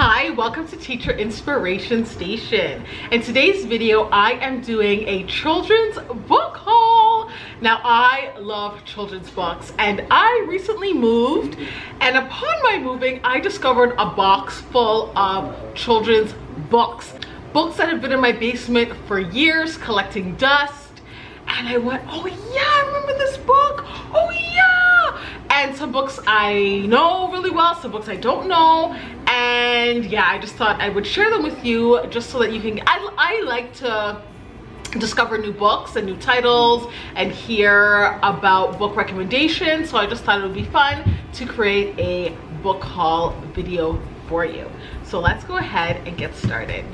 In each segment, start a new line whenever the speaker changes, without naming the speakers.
Hi, welcome to Teacher Inspiration Station. In today's video, I am doing a children's book haul. Now, I love children's books and I recently moved, and upon my moving, I discovered a box full of children's books. Books that have been in my basement for years collecting dust. And I went, oh yeah, I remember this book. Oh yeah. And some books I know really well, some books I don't know. And yeah, I just thought I would share them with you just so that you can, I like to discover new books and new titles and hear about book recommendations. So I just thought it would be fun to create a book haul video for you. So let's go ahead and get started.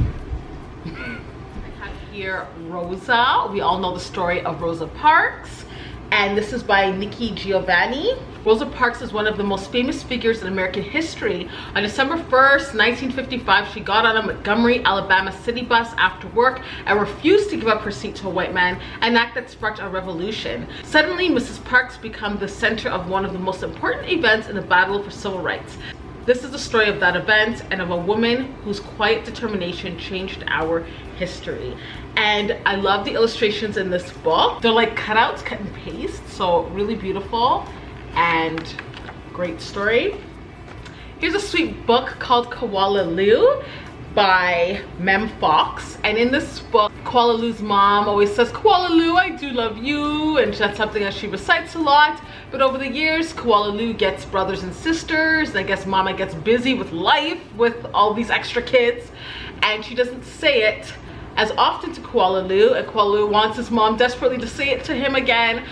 Here, Rosa. We all know the story of Rosa Parks, and this is by Nikki Giovanni. Rosa Parks is one of the most famous figures in American history. On December 1st, 1955, she got on a Montgomery, Alabama city bus after work and refused to give up her seat to a white man, an act that sparked a revolution. Suddenly, Mrs. Parks became the center of one of the most important events in the battle for civil rights. This is the story of that event and of a woman whose quiet determination changed our history. And I love the illustrations in this book. They're like cutouts, cut and paste, so really beautiful and great story. Here's a sweet book called Koala Lou by Mem Fox, and in this book, Koala Lou's mom always says, "Koala Lou, I do love you," and that's something that she recites a lot. But over the years, Koala Lou gets brothers and sisters, and I guess mama gets busy with life with all these extra kids, and she doesn't say it as often to Koala Lou, and Koala Lou wants his mom desperately to say it to him again.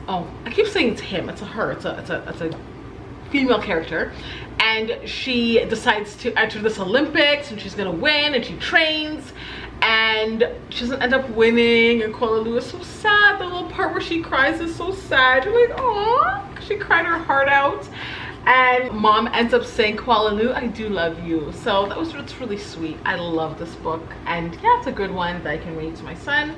Oh, I keep saying it's him, it's a her, it's a female character. And she decides to enter this Olympics and she's gonna win, and she trains and she doesn't end up winning, and Koala Lou is so sad. The little part where she cries is so sad. You're like, aw, she cried her heart out. And mom ends up saying, "Koala Lou, I do love you." So it's really sweet. I love this book, and yeah, it's a good one that I can read to my son.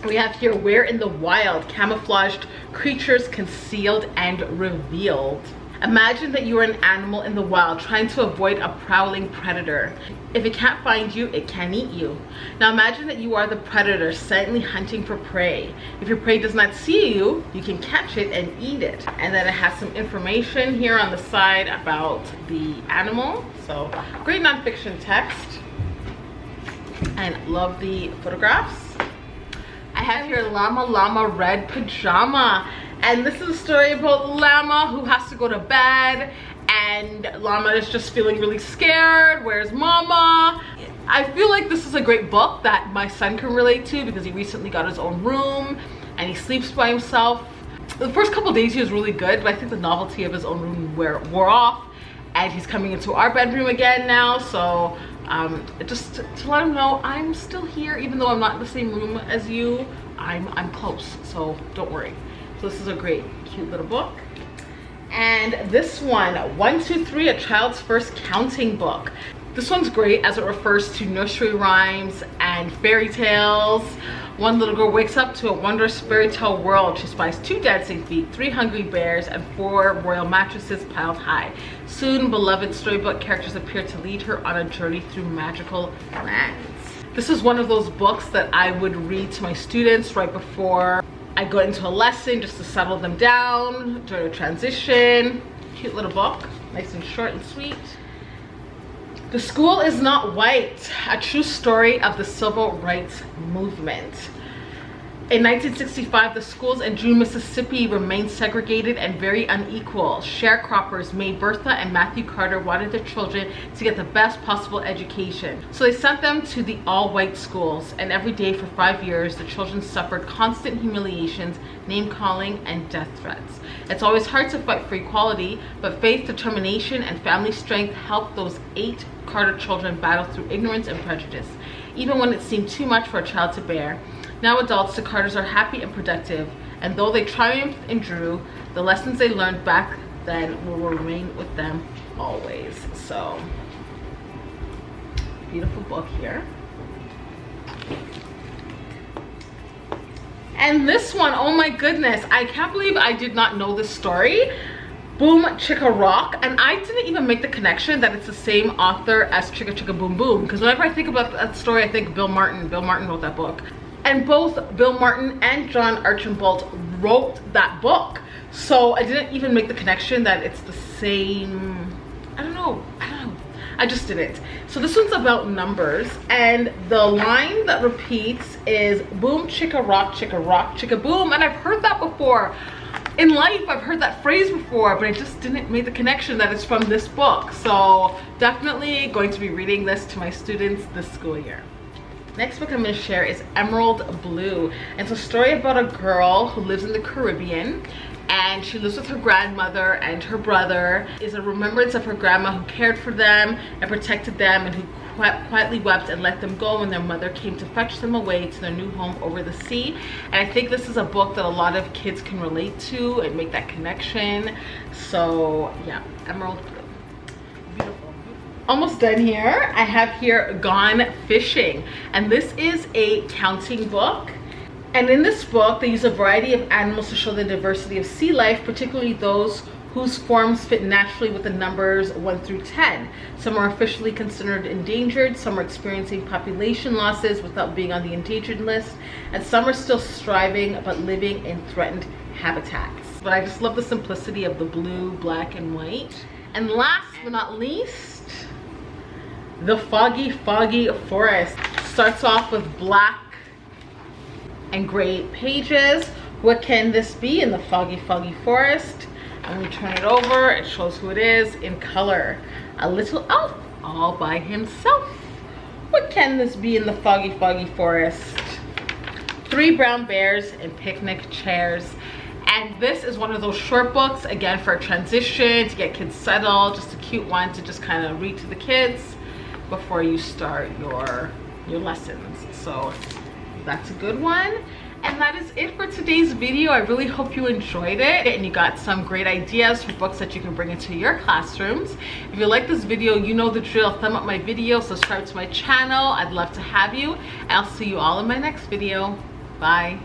We have here Where in the Wild, Camouflaged Creatures Concealed and Revealed. Imagine that you are an animal in the wild trying to avoid a prowling predator. If it can't find you, it can eat you. Now imagine that you are the predator silently hunting for prey. If your prey does not see you, you can catch it and eat it. And then it has some information here on the side about the animal. So great nonfiction text, and love the photographs. I have here Llama Red Pajama. And this is a story about Llama who has to go to bed, and Llama is just feeling really scared. Where's Mama? I feel like this is a great book that my son can relate to because he recently got his own room and he sleeps by himself. The first couple days he was really good, but I think the novelty of his own room wore off, and he's coming into our bedroom again now. So just to let him know I'm still here, even though I'm not in the same room as you. I'm close, so don't worry. So this is a great, cute little book. And this one, 1, 2, 3, A Child's First Counting Book. This one's great as it refers to nursery rhymes and fairy tales. One little girl wakes up to a wondrous fairy tale world. She spies 2 dancing feet, 3 hungry bears, and 4 royal mattresses piled high. Soon, beloved storybook characters appear to lead her on a journey through magical lands. This is one of those books that I would read to my students right before I go into a lesson, just to settle them down during a transition. Cute little book, nice and short and sweet. The School Is Not White, a true story of the civil rights movement. In 1965, the schools in June, Mississippi remained segregated and very unequal. Sharecroppers May Bertha and Matthew Carter wanted their children to get the best possible education. So they sent them to the all-white schools, and every day for 5 years, the children suffered constant humiliations, name-calling, and death threats. It's always hard to fight for equality, but faith, determination, and family strength helped those 8 Carter children battle through ignorance and prejudice, even when it seemed too much for a child to bear. Now adults, the Carters are happy and productive, and though they triumphed and drew, the lessons they learned back then will remain with them always. So, beautiful book here. And this one, oh my goodness, I can't believe I did not know this story. Boom Chicka Rock, and I didn't even make the connection that it's the same author as Chicka Chicka Boom Boom, because whenever I think about that story, I think Bill Martin. Bill Martin wrote that book, and both Bill Martin and John Archambault wrote that book, so I didn't even make the connection that it's the same. I don't know, I just didn't. So this one's about numbers, and the line that repeats is boom chicka rock chicka boom, and I've heard that before. In life, I've heard that phrase before, but I just didn't make the connection that it's from this book. So definitely going to be reading this to my students this school year. Next book I'm going to share is Emerald Blue. And it's a story about a girl who lives in the Caribbean, and she lives with her grandmother and her brother. Is a remembrance of her grandma who cared for them and protected them, and who quietly wept and let them go when their mother came to fetch them away to their new home over the sea. And I think this is a book that a lot of kids can relate to and make that connection. So yeah, Emerald Blue. Beautiful. Almost done here. I have here Gone Fishing, and this is a counting book. And in this book, they use a variety of animals to show the diversity of sea life, particularly those whose forms fit naturally with the numbers 1 through 10. Some are officially considered endangered, some are experiencing population losses without being on the endangered list, and some are still striving but living in threatened habitats. But I just love the simplicity of the blue, black, and white. And last but not least, the Foggy Forest. Starts off with black and gray pages. What can this be in the Foggy Forest? And when we turn it over, it shows who it is in color. A little elf all by himself. What can this be in the Foggy Forest? 3 brown bears and picnic chairs. And this is one of those short books, again, for a transition, to get kids settled, just a cute one to just kind of read to the kids before you start your lessons. So that's a good one. And that is it for today's video. I really hope you enjoyed it and you got some great ideas for books that you can bring into your classrooms. If you like this video, you know the drill. Thumb up my video, subscribe to my channel. I'd love to have you. I'll see you all in my next video. Bye.